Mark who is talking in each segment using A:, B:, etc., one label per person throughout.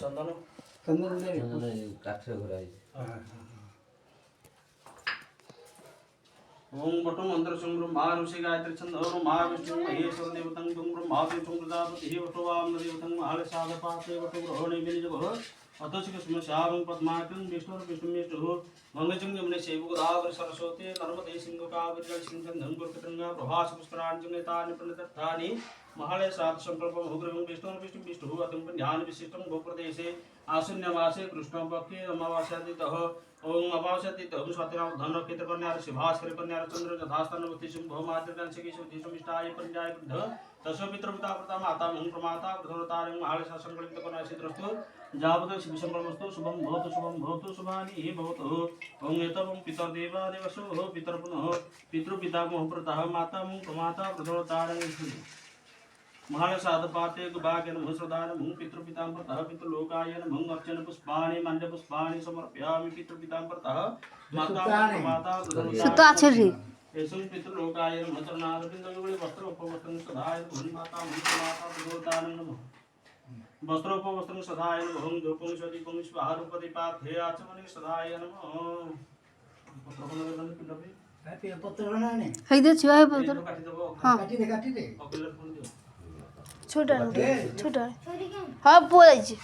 A: चंदन
B: काठ घोरा
A: ओम बटो मंत्र संग्रह महाऋषि गायत्री छंद ओम महाविष्णु महेश्वर देवतं तुम ब्रह्माविष्णु प्रजापति हे वटो वाम देवतं महाले साधपाते वटो ग्रहणे बिनिजगो अतोषिक स्मशावं पद्माकं विष्णु विष्णु मंगजं यमुने सेवक दावर सरस्वती नर्मदे सिंधु कावेरी जल सिंधु गंगा गंगा प्रभास पुष्कराणि नेतानि प्रणतत्तानि महालय श्राद्ध संकल्पम उग्रं विष्णु अतं ध्यान विशिष्टं गोप्रदेशे आशुन्यवासे कृष्णपक्षे अमावास्यादितः ओम अमावास्यादितः स्वातिनाम धन नक्षत्र कन्या शिभास्कर कन्या चंद्र यथास्थान वतिशं भौमाद्रकां शिकेशुद्धिशमिष्टाय पंजाय बुद्ध तस्व पितृपिता प्रता माता मं प्रमाता प्रथमतारं महालय संकल्पित कन्या सिद्धस्तु जावत शिवशंकरमस्तु शुभं भवतु शुभानि हि भवतु ओम एतवं पितर्देवा देवसो पितर्पुनः पितृपितामह प्रतः माता मं प्रमाता प्रथमतारं महालय साधपाते गुभाग्यन मुश्रदान मुं पितृपितां प्रतः पितृलोकाय नमः अर्चन पुष्पाणि मण्ड पुष्पाणि समर्पयामि पितृपितां प्रतः माता
C: सुताचरी
A: एसं पितृलोकाय नमः चरणारविन्दयुगले वस्त्र उपवस्त्रं सदाय नमः माता माता प्रदोतानं नमः वस्त्र उपवस्त्रं सदाय नमः धूपं स्वदीपं स्वाहारूपदीपार्थे आचमने सदाय नमः
D: पत्र बनाने
C: है दे छिवा है पत्र हां
D: काटी दे
C: छोटा छोटा हां बोलै छी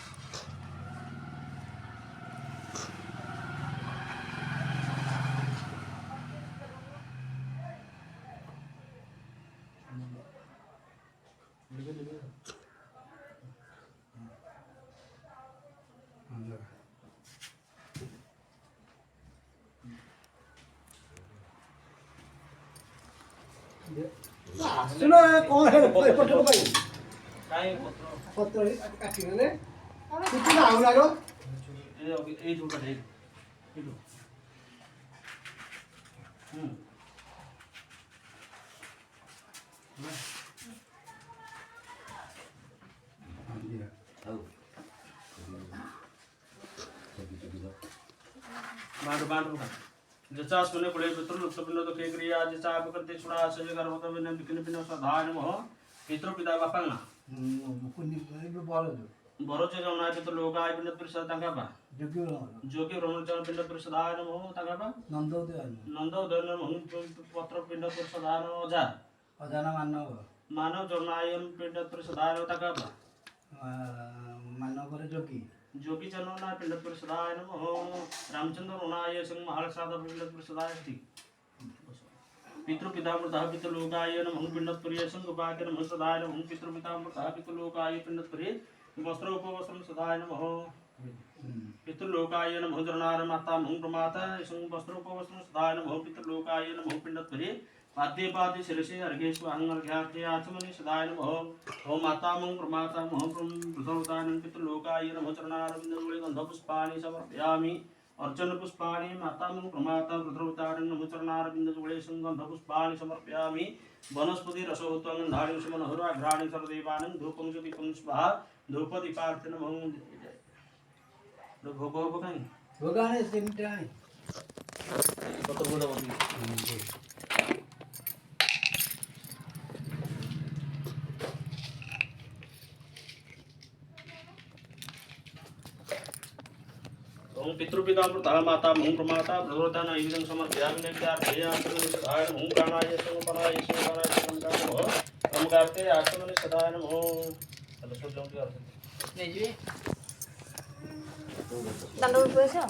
D: सुनो कौन है पत्र को भाई
A: काई
D: पत्र काटी ले कितना आउ लागो
A: ए झूठा है इलो बांड जचास मने पड़े पितृ लुप्तपिंड तो के क्रिया जचा आप करते छुड़ा सजे गर्भत में बिकिन पिन सदाय नमः पितृ पिता बापांगा
D: कुनी बोलो
A: बरो जे जमना पितृ लोकाय पिंड परिषद तंगा बा जोगी ब्रह्मचर्य पिंड परिषदाय नमः तंगा बा नंदो दन नमः पत्र पिंड परिषदाय नमः जा
D: अजाना
A: मानव जनायन पिंड परिषदाय नमः तंगा बा
D: मानव करे
A: जोगी जनना पिंड परिषदाय नमः रामचंद्र रुणाय संग महालसाद पिंड परिषदाय ति पितृपिता प्रतः पितृलोकाय नमः पिंड परियसं गोपाके नमः सदाय नमः पितृपिता प्रतः पितृलोकाय पिंड परि वस्त्र उपवस्त्रं सदाय नमः पितृलोकाय नमः जरनार माता मं प्रमाता संग वस्त्र उपवस्त्रं सदाय नमः पितृलोकाय नमः पिंड परि पाद्ये पाद्ये शिरसे अर्घेषु अंगर्घ्यार्थे आचमने सदाय नमः ओम माता मं प्रमाता मह प्रथमतानं पितृलोकाय नमः चरणारविन्दयुगले गन्धपुष्पाणि समर्पयामि अर्चन पुष्पाणि माता मं प्रमाता प्रथमतानं नमः चरणारविन्दयुगले गन्धपुष्पाणि समर्पयामि वनस्पति रसोत्तम गन्धाणि सुमनोहर अघ्राणि सर्वदेवानं धूपं दीपं स्वाहा धूपदीपार्थे नमः भोगो भोगानि
D: भोगाने सिमटाई
A: कत बोला बोली ओम पितृपिता प्रतः माता मं प्रमाता प्रथमता नैवेद्यं समर्पयामि नैवेद्यार्थे आचमने सदाय नमः प्राणाय समपराय समकाराय समकार्थे आचमने सदाय नमः चलो सोचो क्या अर्थ
C: दंड पैसा